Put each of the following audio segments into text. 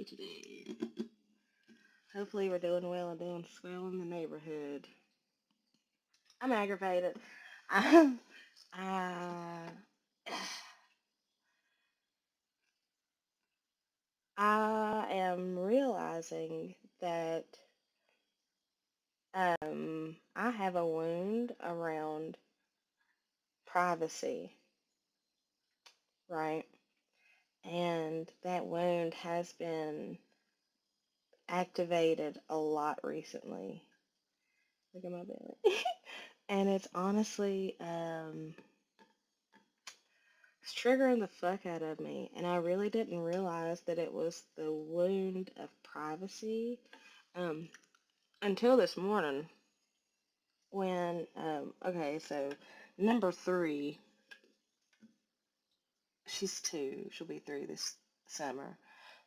today? Hopefully we're doing well and doing swell in the neighborhood. I'm aggravated. I, I, I am realizing that I have a wound around privacy, right? And that wound has been activated a lot recently. Look at my belly. And it's honestly, it's triggering the fuck out of me. And I really didn't realize that it was the wound of privacy um, until this morning when, okay, so number three, she's two, she'll be three this summer.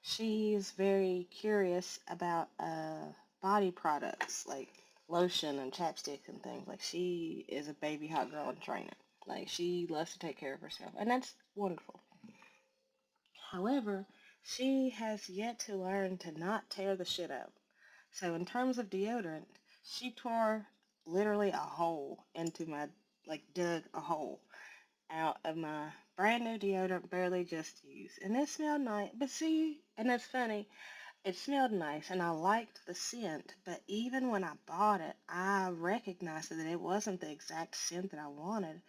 She's very curious about body products like lotion and chapstick and things. Like she is a baby hot girl in training. Like she loves to take care of herself, and that's wonderful. However, she has yet to learn to not tear the shit up. So in terms of deodorant, she tore literally a hole into my, like dug a hole out of my brand new deodorant, barely just used. And it smelled nice. But see, and that's funny, it smelled nice and I liked the scent. But even when I bought it, I recognized that it wasn't the exact scent that I wanted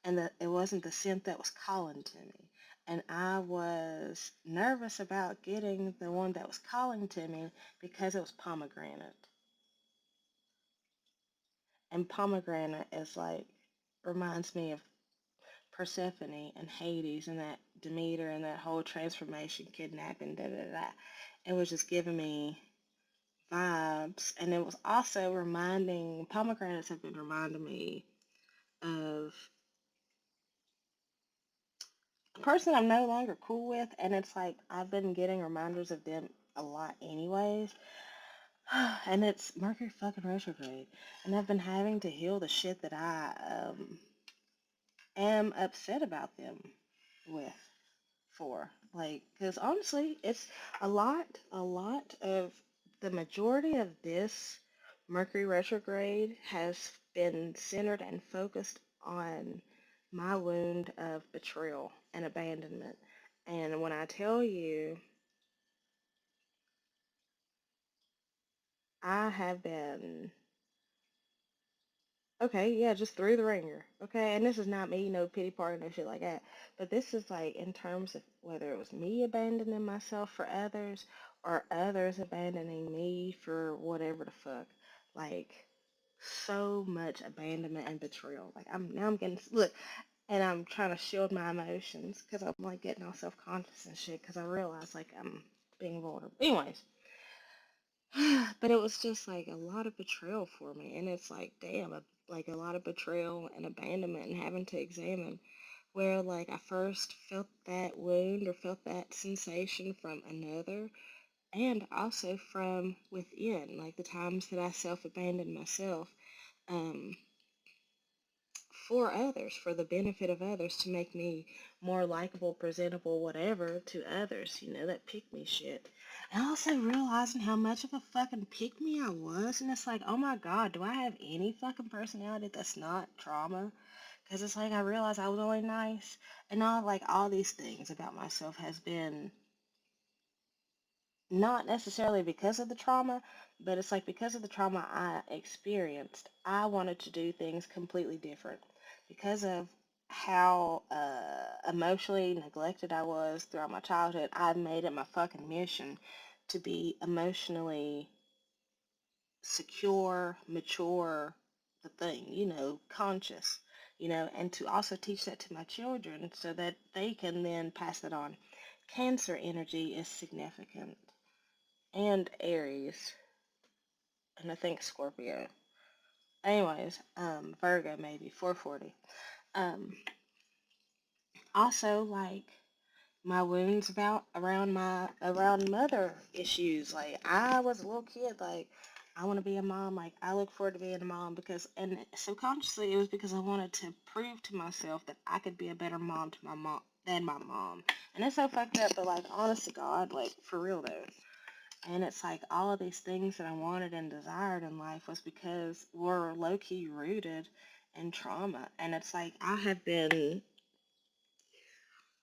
and that it wasn't the scent that was calling to me. And I was nervous about getting the one that was calling to me because it was pomegranate. And pomegranate is like, reminds me of Persephone and Hades and that Demeter and that whole transformation, kidnapping, da da da. It was just giving me vibes. And it was also reminding, pomegranates have been reminding me of a person I'm no longer cool with. And it's like I've been getting reminders of them a lot anyways. And it's Mercury fucking retrograde. And I've been having to heal the shit that I am upset about them with. For. Like, because honestly, it's a lot of the majority of this Mercury retrograde has been centered and focused on my wound of betrayal and abandonment. And when I tell you, I have been okay, yeah, just through the ringer. Okay, and this is not me, no pity party, no shit like that. But this is like in terms of whether it was me abandoning myself for others or others abandoning me for whatever the fuck. Like so much abandonment and betrayal. Like I'm getting look, and I'm trying to shield my emotions because I'm like getting all self conscious and shit because I realize like I'm being vulnerable. Anyways, but it was just like a lot of betrayal for me, and it's like, damn, like a lot of betrayal and abandonment, and having to examine where like I first felt that wound or felt that sensation from another, and also from within, like the times that I self-abandoned myself, um, for others, for the benefit of others, to make me more likable, presentable, whatever to others, that pick me shit. And also realizing how much of a fucking pick me I was, and it's like, oh my god, do I have any fucking personality that's not trauma? Because it's like I realized I was only nice, and all these things about myself has been not necessarily because of the trauma, but it's like because of the trauma I experienced, I wanted to do things completely different because of how emotionally neglected I was throughout my childhood. I made it my fucking mission to be emotionally secure, mature, the thing, conscious, and to also teach that to my children so that they can then pass it on. Cancer energy is significant, and Aries, and I think Scorpio. Anyways, Virgo maybe 440. Um, Also like my wounds about around mother issues. Like I was a little kid, like I want to be a mom. Like I look forward to being a mom because, and subconsciously it was because I wanted to prove to myself that I could be a better mom to my mom than my mom. And it's so fucked up, but like honest to God, like for real though. And it's like all of these things that I wanted and desired in life was because we're low key rooted in trauma. And it's like I have been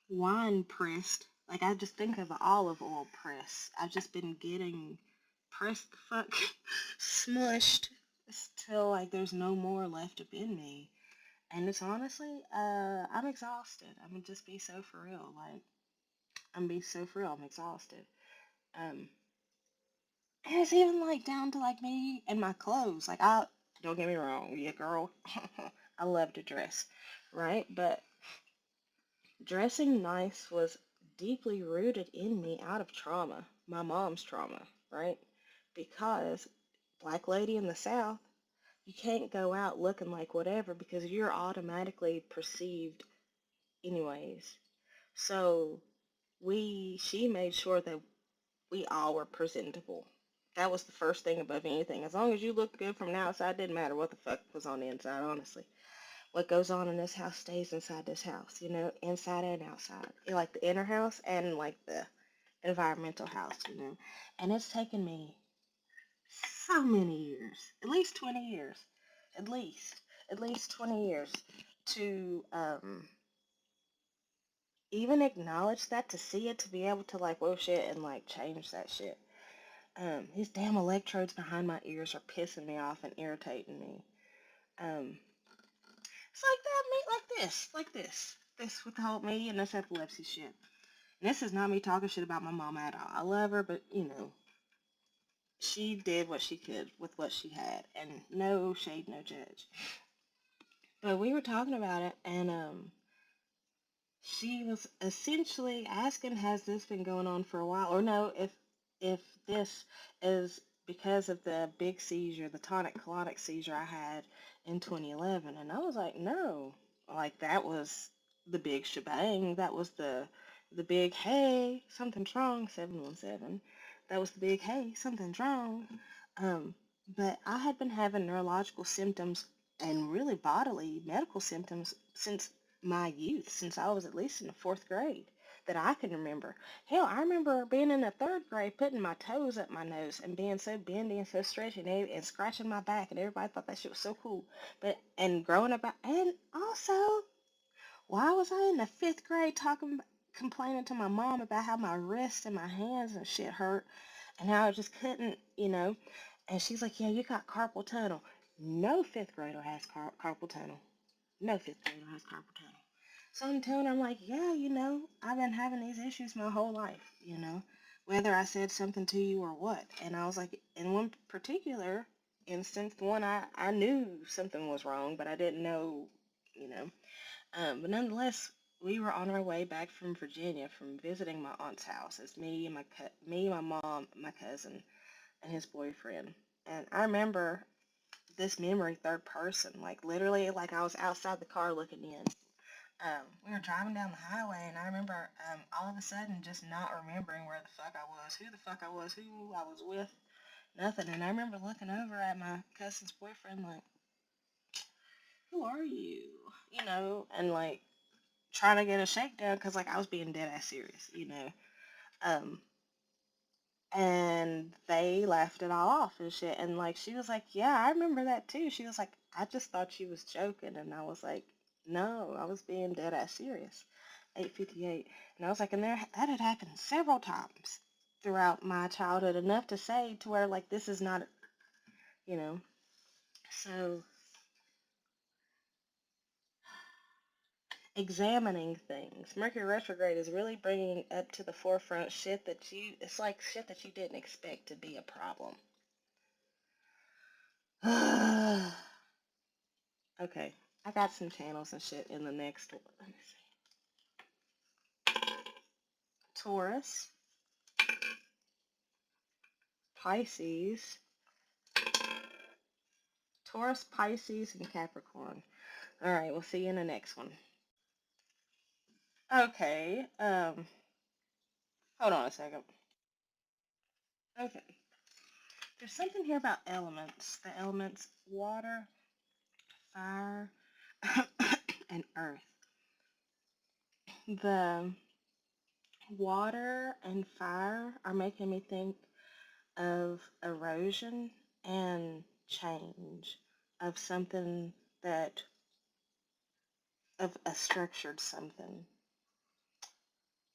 wine pressed. Like I just think of an olive oil press. I've just been getting pressed the fuck smushed till like there's no more left up in me. And it's honestly, I'm exhausted. I'm gonna just be so for real. Like I'm be so for real. I'm exhausted. Um, and it's even like down to like me and my clothes. Like I don't get me wrong, yeah, girl, I love to dress, right? But dressing nice was deeply rooted in me out of trauma, my mom's trauma, right? Because black lady in the South, you can't go out looking like whatever because you're automatically perceived anyways. So she made sure that we all were presentable. That was the first thing above anything. As long as you looked good from the outside, didn't matter what the fuck was on the inside, honestly. What goes on in this house stays inside this house, inside and outside. Like the inner house and like the environmental house, And it's taken me so many years, at least 20 years, at least, at least 20 years to even acknowledge that, to see it, to be able to like, whoa shit, and like change that shit. These damn electrodes behind my ears are pissing me off and irritating me. Um, it's like that, me, this with the whole me and this epilepsy shit. And this is not me talking shit about my mom at all. I love her, but she did what she could with what she had, and no shade, no judge. But we were talking about it, and she was essentially asking, has this been going on for a while? Or no, if this is because of the big seizure, the tonic-clonic seizure I had in 2011. And I was like, no. Like, that was the big shebang. That was the big, hey, something's wrong, 717. That was the big, hey, something's wrong. Um, but I had been having neurological symptoms and really bodily medical symptoms since my youth, since I was at least in the fourth grade that I can remember. Hell, I remember being in the third grade, putting my toes up my nose and being so bendy and so stretchy and scratching my back, and everybody thought that shit was so cool. But and growing up, and also, why was I in the fifth grade complaining to my mom about how my wrists and my hands and shit hurt, and how I just couldn't, And she's like, "Yeah, you got carpal tunnel." No fifth grader has carpal tunnel. No fifth grader has carpal tunnel. So I'm telling her, I'm like, yeah, I've been having these issues my whole life, whether I said something to you or what. And I was like, in one particular instance, the one I knew something was wrong, but I didn't know, you know. But nonetheless, we were on our way back from Virginia from visiting my aunt's house. It's me, my mom, my cousin, and his boyfriend. And I remember this memory third person, like literally, like I was outside the car looking in. We were driving down the highway, and I remember all of a sudden just not remembering where the fuck I was, who the fuck I was, who I was with, nothing. And I remember looking over at my cousin's boyfriend, like, who are you? And like trying to get a shakedown because like I was being dead ass serious. Um, and they laughed it all off and shit. And like she was like, yeah, I remember that too. She was like, I just thought she was joking, and I was like, no, I was being dead ass serious. 8:58, and I was like, and that had happened several times throughout my childhood, enough to say to where like this is not, you know. So examining things, Mercury retrograde is really bringing up to the forefront it's like shit that you didn't expect to be a problem. Okay, I got some channels and shit in the next one. Let me see. Taurus, Pisces, Taurus, Pisces, and Capricorn. All right, we'll see you in the next one. Okay, hold on a second. Okay, there's something here about elements. The elements water, fire, and earth. The water and fire are making me think of erosion and change of something that, of a structured something.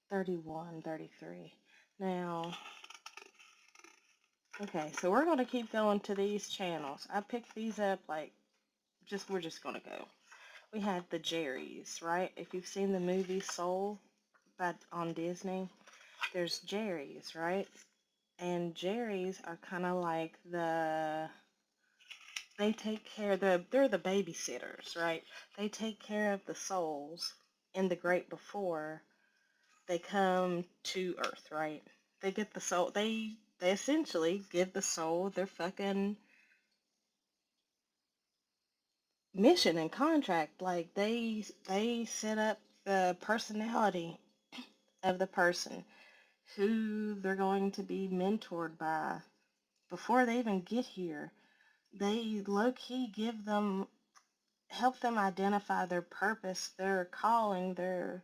31, 33. Now, okay, so we're going to keep going to these channels. I picked these up like, we're just going to go. We had the Jerrys, right? If you've seen the movie Soul on Disney, there's Jerrys, right? And Jerrys are kind of like they take care, they're the babysitters, right? They take care of the souls in the great before they come to Earth, right? They get the soul, they essentially give the soul their fucking mission and contract. Like they set up the personality of the person who they're going to be mentored by before they even get here. They low-key help them identify their purpose, their calling, their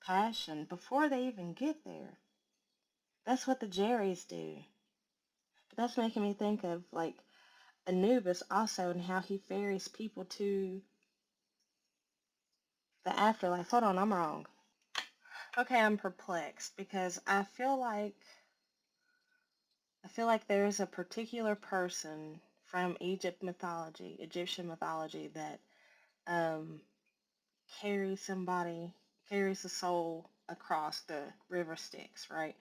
passion before they even get there. That's what the Jerrys do. But that's making me think of like Anubis also and how he ferries people to the afterlife. Hold on, I'm wrong. Okay, I'm perplexed because I feel like there is a particular person from Egyptian mythology that um, carries a soul across the river Styx, right?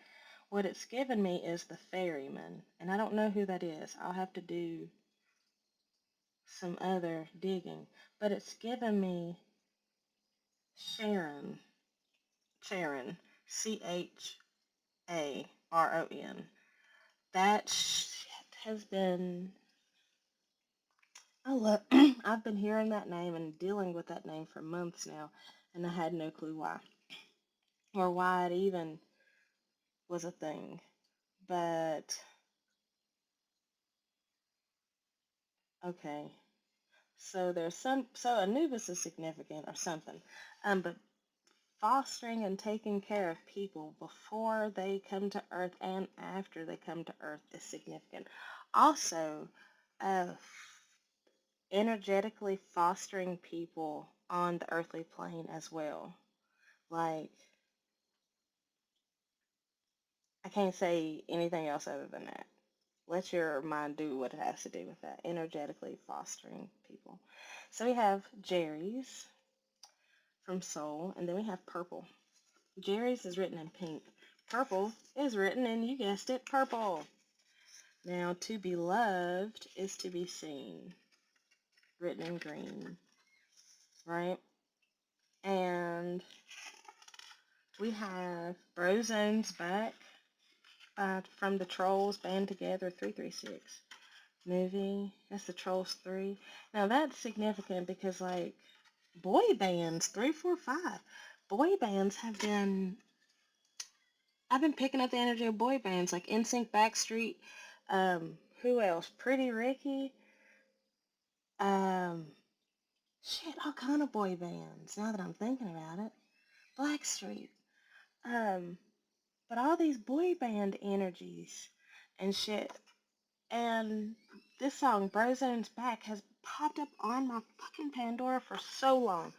What it's given me is the ferryman, and I don't know who that is. I'll have to do some other digging, but it's given me Sharon, Sharon, Charon. That shit has been. I love. I've been hearing that name and dealing with that name for months now, and I had no clue why or why it even was a thing. But okay, so Anubis is significant or something. But fostering and taking care of people before they come to Earth and after they come to Earth is significant. Also, uh, energetically fostering people on the earthly plane as well. Like, I can't say anything else other than that. Let your mind do what it has to do with that. Energetically fostering people. So we have Jerry's from Soul, and then we have Purple. Jerry's is written in pink. Purple is written in, you guessed it, purple. Now, to be loved is to be seen, written in green, right? And we have Brozone's Back from the Trolls Band Together 336 movie. That's the Trolls 3. Now, that's significant because, like, boy bands, 345. Boy bands I've been picking up the energy of boy bands like NSYNC, Backstreet, who else? Pretty Ricky, um, shit, all kind of boy bands. Now that I'm thinking about it, Blackstreet, um, but all these boy band energies and shit. And this song, Brozone's Back, has popped up on my fucking Pandora for so long.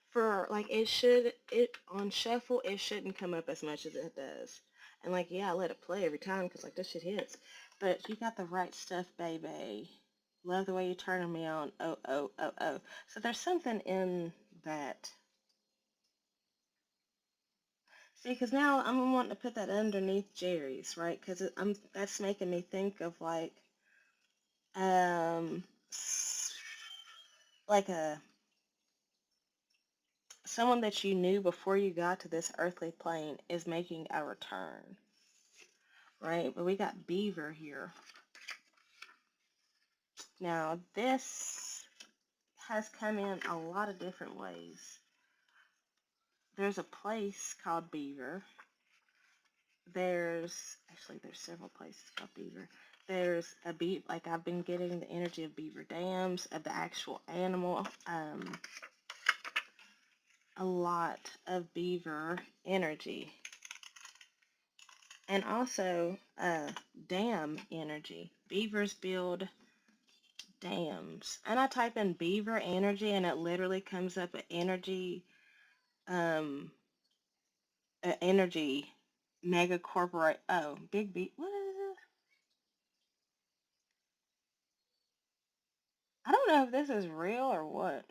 For like it on shuffle, it shouldn't come up as much as it does. And like, yeah, I let it play every time because like this shit hits. But you got the right stuff, baby. Love the way you turn me on. Oh, oh, oh, oh. So there's something in that. See, because now I'm wanting to put that underneath Jerry's, right? Because that's making me think of um, like someone that you knew before you got to this earthly plane is making a return, right? But we got Beaver here. Now, this has come in a lot of different ways. There's a place called Beaver. There's several places called Beaver. There's like I've been getting the energy of beaver dams, of the actual animal, a lot of beaver energy. And also dam energy. Beavers build dams. And I type in beaver energy and it literally comes up an um energy mega corporate. Oh, big B. What is it? I don't know if this is real or what.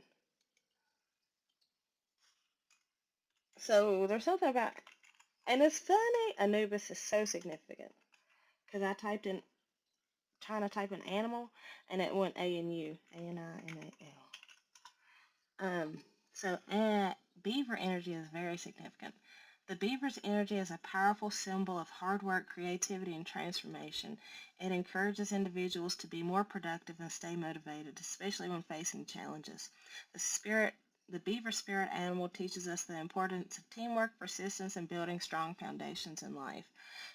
So there's something about, and it's funny. Anubis is so significant because I typed in, trying to type in animal, and it went ANU, ANIMAL. So beaver energy is very significant. The beaver's energy is a powerful symbol of hard work, creativity, and transformation. It encourages individuals to be more productive and stay motivated, especially when facing challenges. The spirit, the beaver spirit animal teaches us the importance of teamwork, persistence, and building strong foundations in life.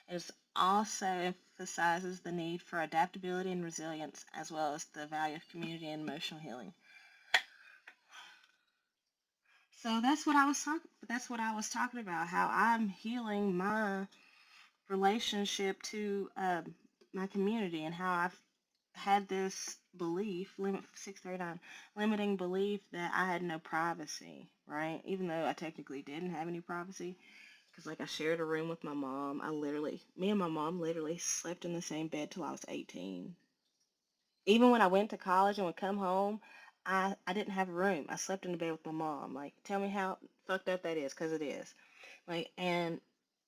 It also emphasizes the need for adaptability and resilience, as well as the value of community and emotional healing. So That's what I was talking about. How I'm healing my relationship to my community, and how I've had this belief, limit 639, limiting belief that I had no privacy, right? Even though I technically didn't have any privacy, because like I shared a room with my mom. Me and my mom literally slept in the same bed till I was 18. Even when I went to college and would come home, I didn't have a room. I slept in the bed with my mom. Like, tell me how fucked up that is, because it is. Like, and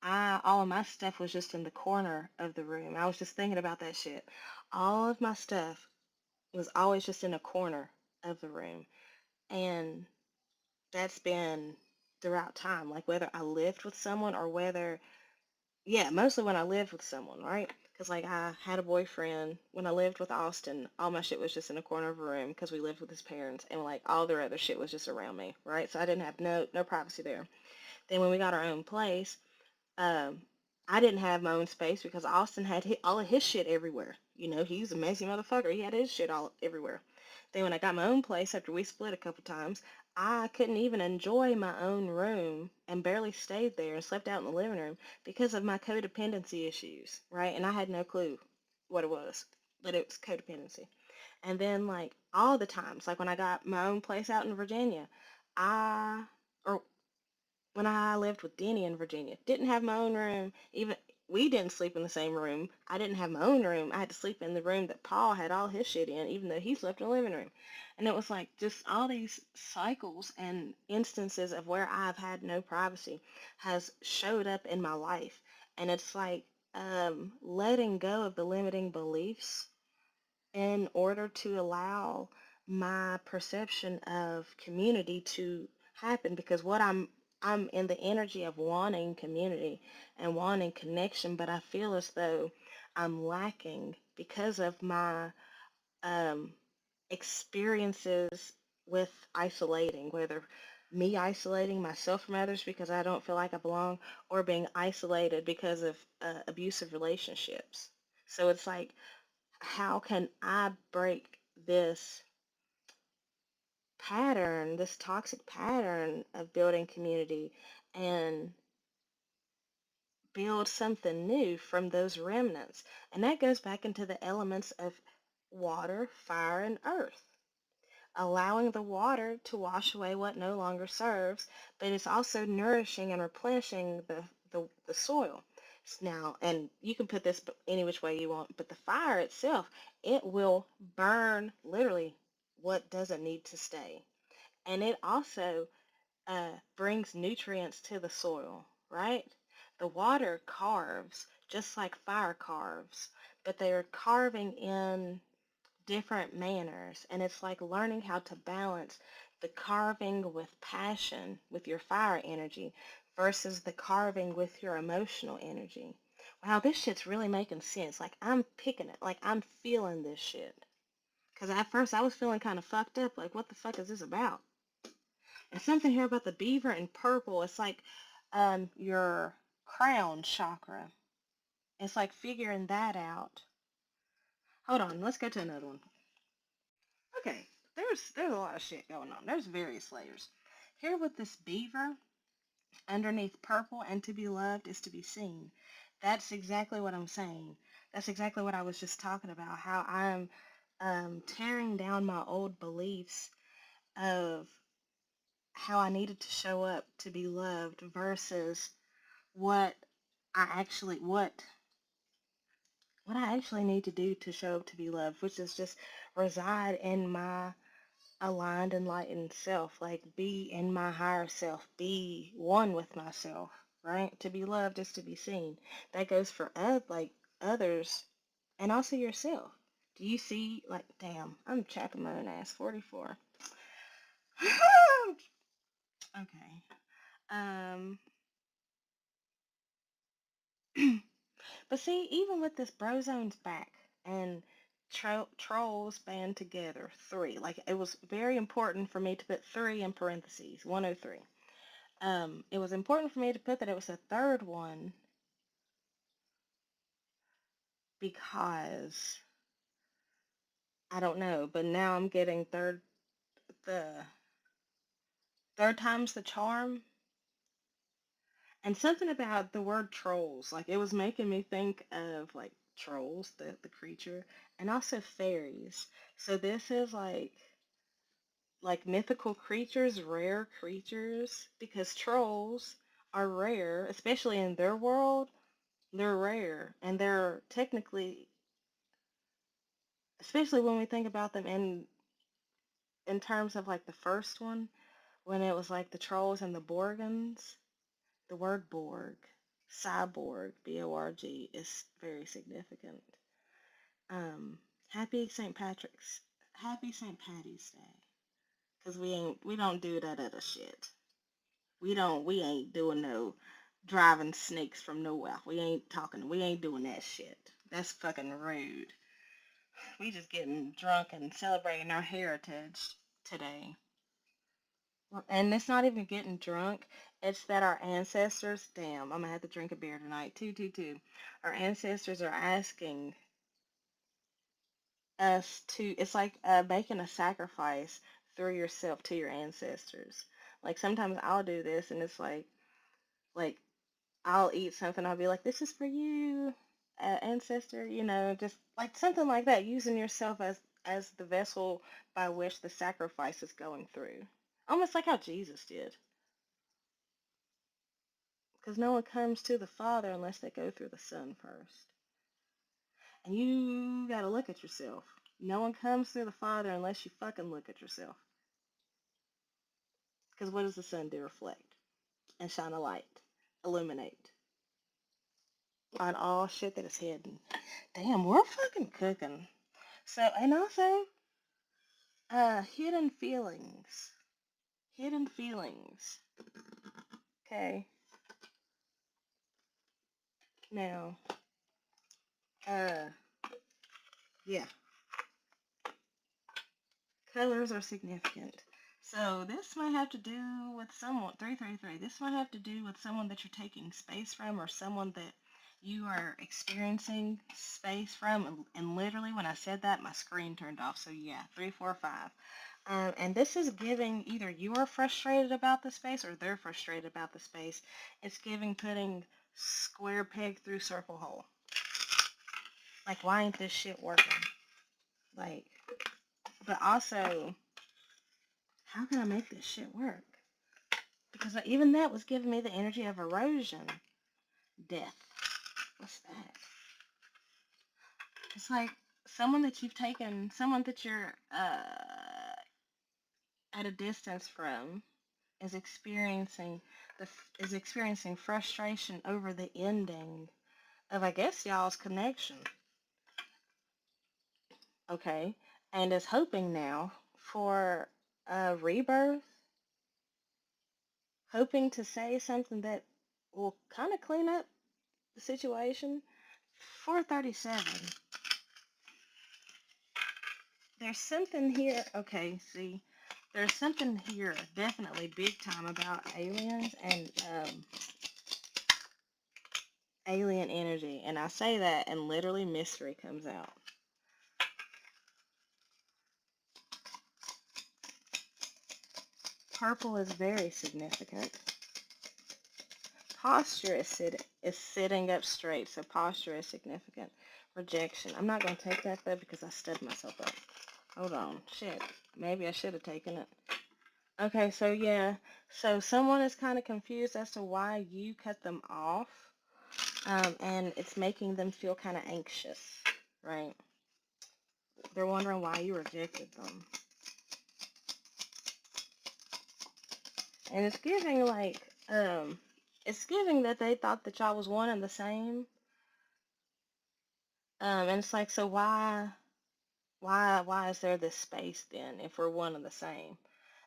all of my stuff was just in the corner of the room. I was just thinking about that shit. All of my stuff was always just in a corner of the room. And that's been throughout time. Like, whether I lived with someone or whether, yeah, mostly when I lived with someone, right? Because, like, I had a boyfriend when I lived with Austin. All my shit was just in a corner of a room because we lived with his parents, and like all their other shit was just around me, right? So I didn't have no privacy there. Then when we got our own place, um, I didn't have my own space because Austin had all of his shit everywhere. You know, he's a messy motherfucker. He had his shit all everywhere. Then when I got my own place after we split a couple times, I couldn't even enjoy my own room and barely stayed there and slept out in the living room because of my codependency issues, right? And I had no clue what it was, but it was codependency. And then like all the times, like when I got my own place out in Virginia, I or when I lived with Denny in Virginia. Didn't have my own room. Even we didn't sleep in the same room. I didn't have my own room. I had to sleep in the room that Paul had all his shit in, even though he slept in the living room. And it was like just all these cycles and instances of where I've had no privacy has showed up in my life. And it's like letting go of the limiting beliefs in order to allow my perception of community to happen, because I'm in the energy of wanting community and wanting connection, but I feel as though I'm lacking because of my um, experiences with isolating, whether me isolating myself from others because I don't feel like I belong, or being isolated because of abusive relationships. So it's like, how can I break this pattern, this toxic pattern of building community, and build something new from those remnants? And that goes back into the elements of water, fire, and earth. Allowing the water to wash away what no longer serves, but it's also nourishing and replenishing the soil. Now, and you can put this any which way you want, but the fire itself, it will burn literally what doesn't need to stay. And it also brings nutrients to the soil, right? The water carves, just like fire carves, but they are carving in different manners. And it's like learning how to balance the carving with passion, with your fire energy, versus the carving with your emotional energy. Wow, this shit's really making sense. Like, I'm picking it. Like, I'm feeling this shit. Because at first I was feeling kind of fucked up. Like, what the fuck is this about? And something here about the beaver in purple. It's like your crown chakra. It's like figuring that out. Hold on, let's go to another one. Okay, there's a lot of shit going on. There's various layers. Here with this beaver, underneath purple, and to be loved is to be seen. That's exactly what I'm saying. That's exactly what I was just talking about. How I'm tearing down my old beliefs of how I needed to show up to be loved versus what what I actually need to do to show up to be loved, which is just reside in my aligned, enlightened self, like be in my higher self, be one with myself, right? To be loved is to be seen. That goes for others and also yourself. Do you see, like, damn, I'm chapping my own ass, 44. Okay. Um, but see, even with this Brozone's back and trolls band together, three. Like, it was very important for me to put three in parentheses, 103. It was important for me to put that it was a third one because I don't know, but now I'm getting the third time's the charm, and something about the word trolls, like it was making me think of like trolls, the creature, and also fairies. So this is like mythical creatures, rare creatures, because trolls are rare, especially in their world. They're rare, and they're technically, especially when we think about them in terms of like the first one, when it was like the trolls and the Borgans, the word Borg, cyborg, B-O-R-G, is very significant. Um, happy St. Patrick's, happy St. Patty's Day, cause we don't do that other shit. We ain't doing no driving snakes from nowhere. We ain't doing that shit. That's fucking rude. We just getting drunk and celebrating our heritage today. And it's not even getting drunk. It's that our ancestors, damn, I'm gonna have to drink a beer tonight. Two. Our ancestors are asking us to, it's like making a sacrifice through yourself to your ancestors. Like sometimes I'll do this and it's like I'll eat something, I'll be like, this is for you, ancestor, just like something like that, using yourself as the vessel by which the sacrifice is going through. Almost like how Jesus did. Because no one comes to the Father unless they go through the Son first. And you gotta look at yourself. No one comes through the Father unless you fucking look at yourself. Because what does the Son do? Reflect and shine a light, illuminate on all shit that is hidden. Damn, we're fucking cooking. So, and also, hidden feelings. Hidden feelings. Okay. Now, uh, yeah. Colors are significant. So this might have to do with someone, 333. This might have to do with someone that you're taking space from or someone that you are experiencing space from. And literally when I said that, my screen turned off. So yeah, 345. And this is giving either you are frustrated about the space or they're frustrated about the space. It's giving putting square peg through circle hole. Like, why ain't this shit working? Like, but also, how can I make this shit work? Because even that was giving me the energy of erosion. Death. What's that? It's like someone that you're at a distance from is experiencing frustration over the ending of, I guess, y'all's connection. Okay, and is hoping now for a rebirth, hoping to say something that will kind of clean up the situation. 437. There's something here. Okay, see, there's something here definitely big time about aliens and alien energy. And I say that and literally mystery comes out. Purple is very significant. Posture is sitting up straight, so posture is significant. Rejection. I'm not going to take that though because I stood myself up. Hold on. Shit. Maybe I should have taken it. Okay, so yeah. So someone is kind of confused as to why you cut them off, and it's making them feel kind of anxious, right? They're wondering why you rejected them. And it's giving that they thought that y'all was one and the same. And it's like, so why is there this space then if we're one and the same?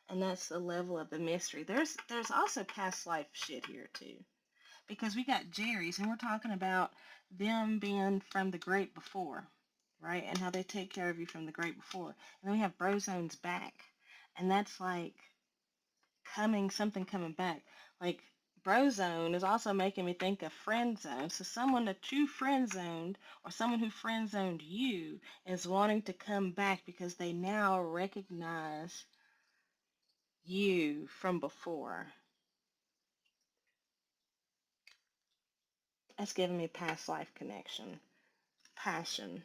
And that's the level of the mystery. There's also past life shit here too. Because we got Jerry's and we're talking about them being from the great before, right? And how they take care of you from the great before. And then we have Brozone's back. And that's like something coming back. Like Brozone is also making me think of friend zone. So someone that you friend zoned or someone who friend zoned you is wanting to come back because they now recognize you from before. That's giving me past life connection, passion.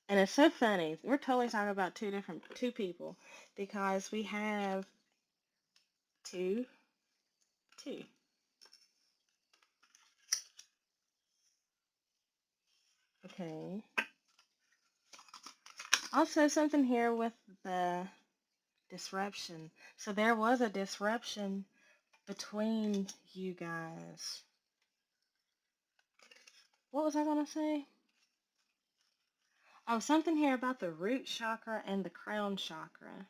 And it's so funny. We're totally talking about two people because we have two, two. Okay. Also, something here with the disruption. So there was a disruption between you guys. What was I going to say? Oh, something here about the root chakra and the crown chakra.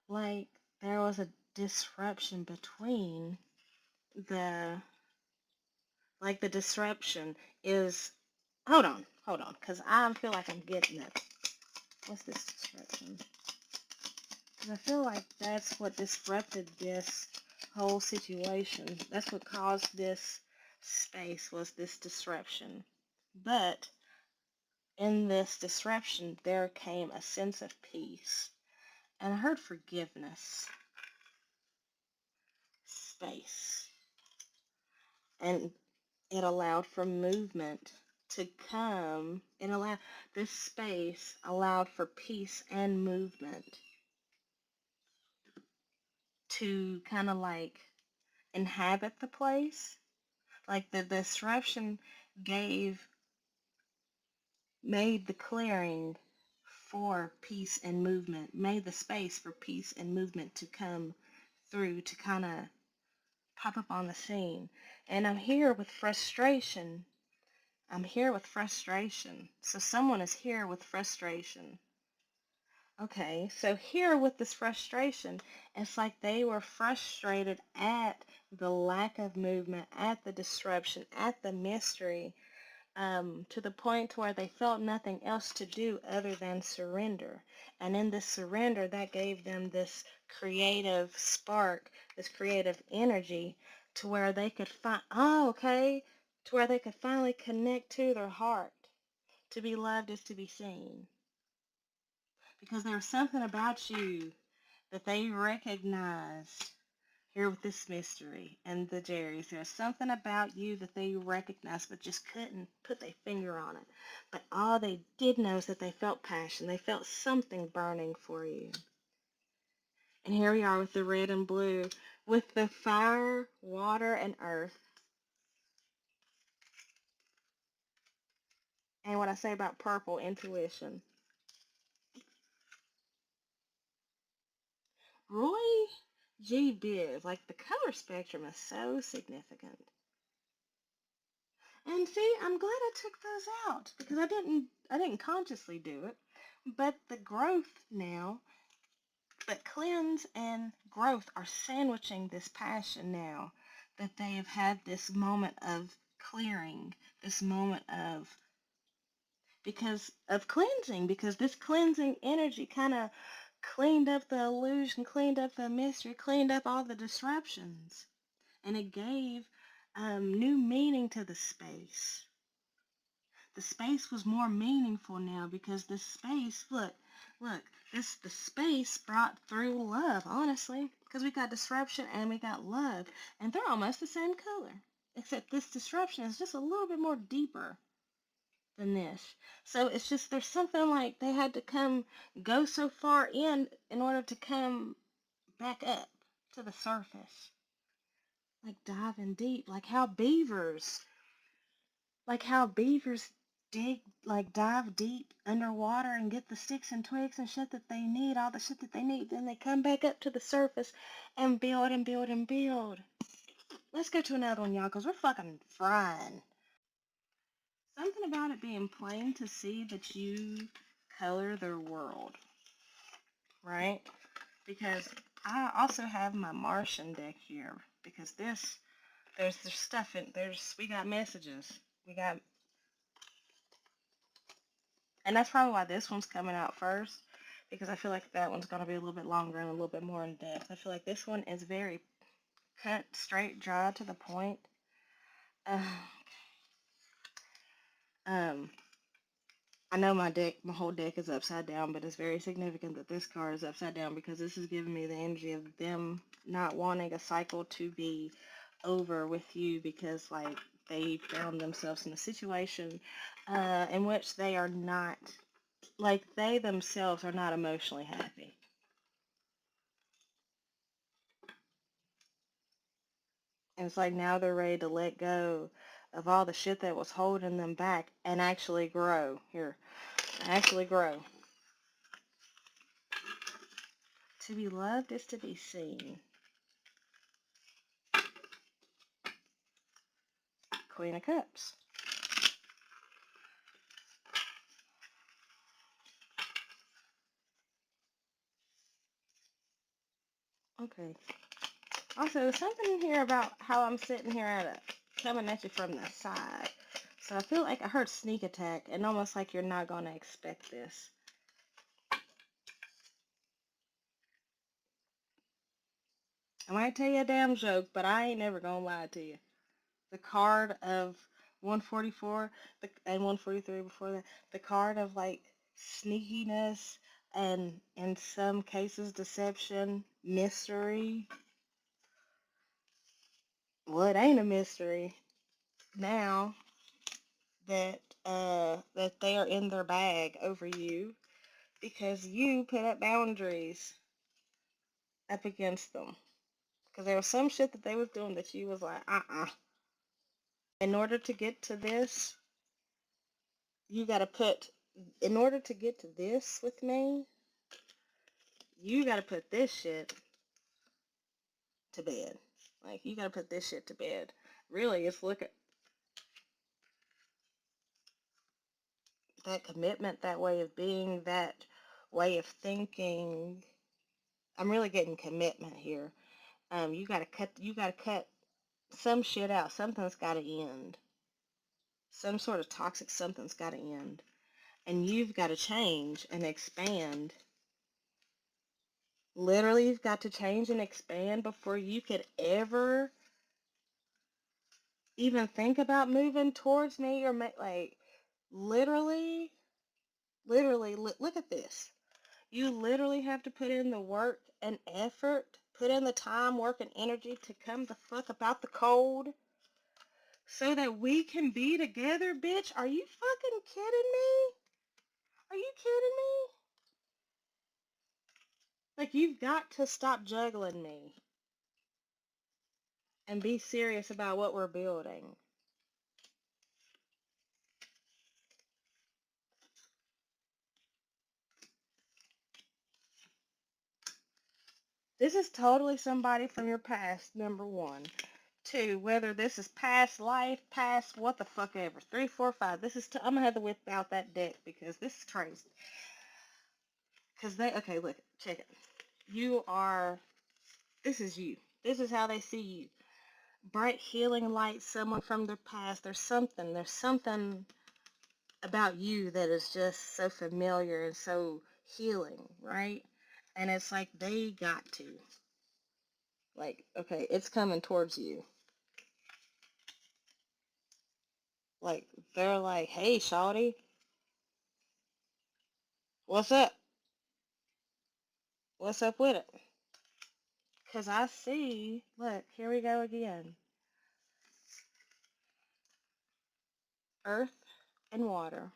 Like there was a disruption between the, like the disruption is, hold on, because I feel like I'm getting it. What's this disruption? Because I feel like that's what disrupted this whole situation. That's what caused this space was this disruption. But in this disruption, there came a sense of peace. And I heard forgiveness, space. And it allowed for movement to come. This space allowed for peace and movement to kind of like inhabit the place. Like the disruption gave, made the clearing for peace and movement, made the space for peace and movement to come through, to kind of pop up on the scene. And I'm here with frustration. I'm here with frustration. So someone is here with frustration. Okay, so here with this frustration, it's like they were frustrated at the lack of movement, at the disruption, at the mystery, to the point where they felt nothing else to do other than surrender. And in this surrender, that gave them this creative spark, this creative energy, to where they could find, to where they could finally connect to their heart. To be loved is to be seen. Because there was something about you that they recognized here with this mystery and the Jerry's. There's something about you that they recognized but just couldn't put their finger on it. But all they did know is that they felt passion. They felt something burning for you. And here we are with the red and blue, with the fire, water, and earth. And what I say about purple, intuition. Roy G. Biv, like the color spectrum is so significant. And see, I'm glad I took those out because I didn't consciously do it. But the growth now, but cleanse and growth are sandwiching this passion now that they have had this moment of clearing, this moment of, because of cleansing, because this cleansing energy kind of cleaned up the illusion, cleaned up the mystery, cleaned up all the disruptions, and it gave new meaning to the space. The space was more meaningful now because the space, look, Look, this the space brought through love, honestly, because we got disruption and we got love, and they're almost the same color, except this disruption is just a little bit more deeper than this. So it's just there's something like they had to go so far in order to come back up to the surface, like diving deep, like how beavers dig, like dive deep underwater and get the sticks and twigs and shit that they need, all the shit that they need. Then they come back up to the surface and build and build and build. Let's go to another one, y'all, because we're fucking frying. Something about it being plain to see that you color their world, right? Because I also have my Martian deck here because there's stuff in we got messages. We got And that's probably why this one's coming out first, because I feel like that one's going to be a little bit longer and a little bit more in depth. I feel like this one is very cut, straight, dry, to the point. Uh, um, I know my whole deck is upside down, but it's very significant that this card is upside down because this is giving me the energy of them not wanting a cycle to be over with you because, like, they found themselves in a situation in which they are not, like, they themselves are not emotionally happy. And it's like now they're ready to let go of all the shit that was holding them back and actually grow. Here, actually grow. To be loved is to be seen. Queen of Cups. Okay. Also, there's something in here about how I'm sitting here coming at you from the side. So I feel like I heard sneak attack and almost like you're not going to expect this. I might tell you a damn joke, but I ain't never going to lie to you. The card of 144 and 143 before that, the card of like sneakiness and in some cases deception, mystery. Well, it ain't a mystery now that they are in their bag over you because you put up boundaries up against them. Because there was some shit that they was doing that you was like, In order to get to this, you gotta put, in order to get to this with me, you gotta put this shit to bed. Like, you gotta put this shit to bed. Really, it's look at that commitment, that way of being, that way of thinking. I'm really getting commitment here. You gotta cut some shit out. Something's gotta end. Some sort of toxic something's gotta end. And you've gotta change and expand. Literally, you've got to change and expand before you could ever even think about moving towards me or like literally, look at this. You literally have to put in the work and effort, put in the time, work, and energy to come the fuck about the cold so that we can be together, bitch. Are you fucking kidding me? Are you kidding me? Like, you've got to stop juggling me and be serious about what we're building. This is totally somebody from your past, number one. Two, whether this is past life, past what the fuck ever. Three, four, five. I'm gonna have to whip out that deck because this is crazy. Okay, look, check it. This is you. This is how they see you. Bright healing light, someone from their past. There's something about you that is just so familiar and so healing, right? And it's like they got to. Like, okay, it's coming towards you. Like, they're like, hey, shawty, what's up? What's up with it? Because I see, look, here we go again. Earth and water.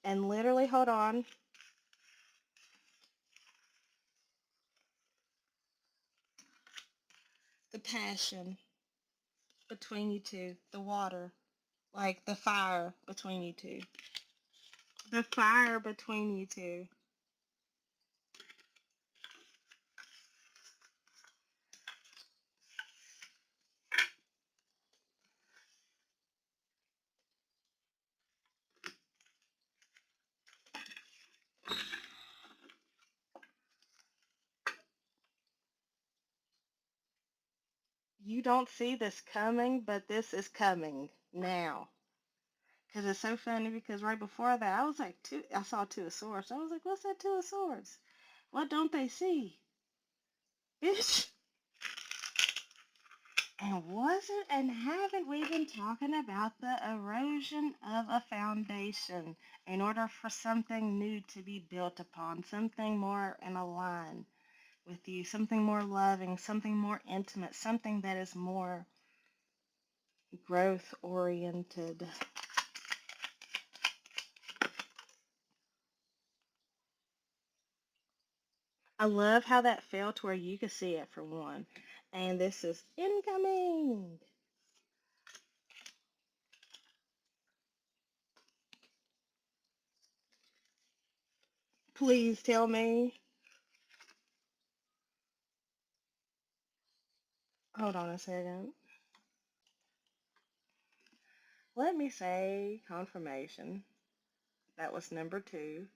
And literally, hold on, the passion between you two, the water, like the fire between you two. The fire between you two. You don't see this coming, but this is coming now. Because it's so funny because right before that, I was like, I saw Two of Swords. I was like, what's that Two of Swords? What don't they see? Bitch. And wasn't and haven't we been talking about the erosion of a foundation in order for something new to be built upon, something more in a line with you, something more loving, something more intimate, something that is more growth oriented. I love how that felt to where you could see it for one. And this is incoming. Please tell me. Hold on a second. Let me say confirmation. That was number 2.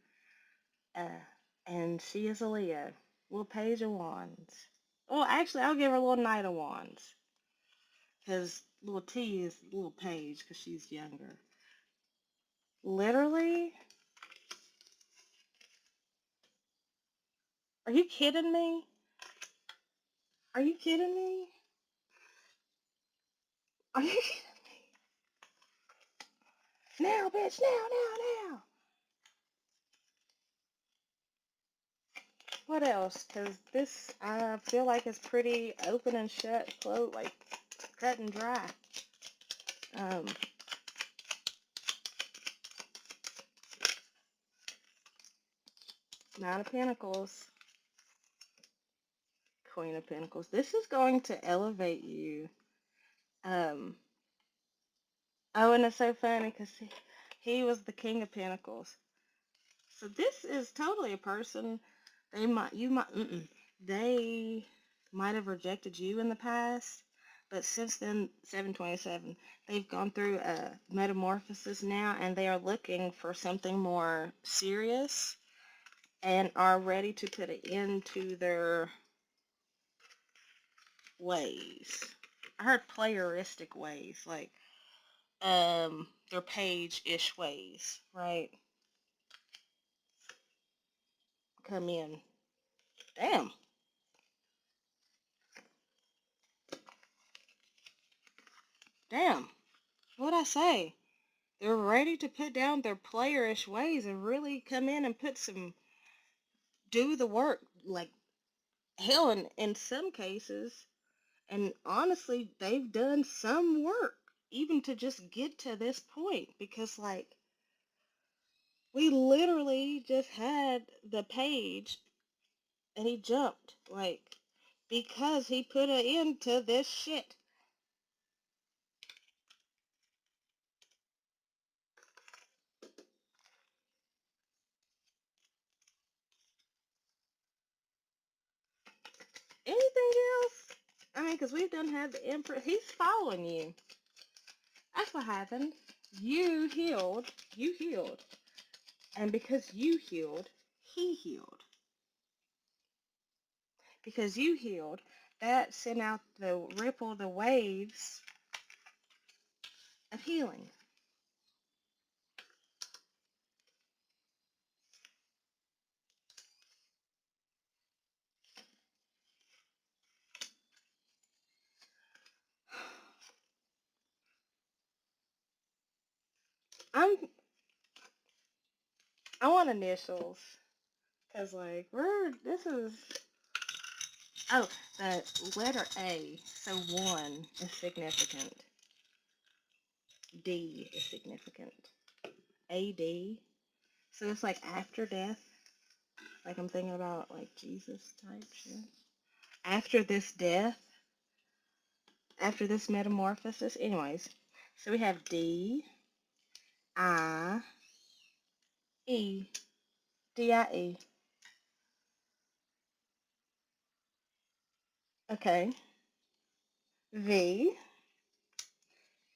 Uh, and she is a Leo. Little Page of Wands. Well, actually, I'll give her a little Knight of Wands. Because little T is little Page because she's younger. Literally? Are you kidding me? Are you kidding me? Are you kidding me? Now, bitch, now. What else? Because this, I feel like it's pretty open and shut, close, like cut and dry. Um, Nine of Pentacles, Queen of Pentacles. This is going to elevate you. Um, oh, and it's so funny because he was the King of Pentacles. So this is totally a person. They might have rejected you in the past, but since then, 727, they've gone through a metamorphosis now, and they are looking for something more serious and are ready to put an end to their ways. I heard playeristic ways, like their page-ish ways, right? Come in. Damn. Damn. What'd I say? They're ready to put down their playerish ways and really come in and do the work. Like, hell, in some cases, and honestly, they've done some work even to just get to this point because, like, we literally just had the page and he jumped, like, because he put an end to this shit. Anything else? I mean, because we've done had the Emperor. He's following you. That's what happened. You healed. You healed. And because you healed, he healed. Because you healed, that sent out the ripple, the waves of healing. I'm I want initials. Cause like this is the letter A. So one is significant. D is significant. AD. So it's like after death. Like I'm thinking about like Jesus type shit. After this death, after this metamorphosis. Anyways, so we have D-I-E. D-I-E. Okay. V,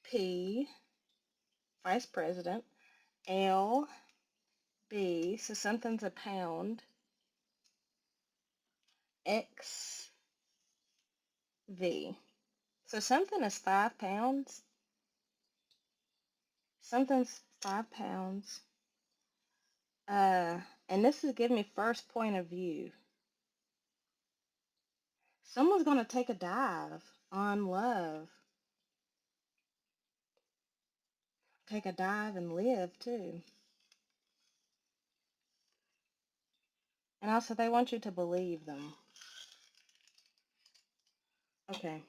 P, Vice President. L, B, so something's a pound. X, V. So something is 5 pounds. Something's 5 pounds. And this is giving me first point of view. Someone's gonna take a dive on love. Take a dive and live too. And also they want you to believe them. Okay.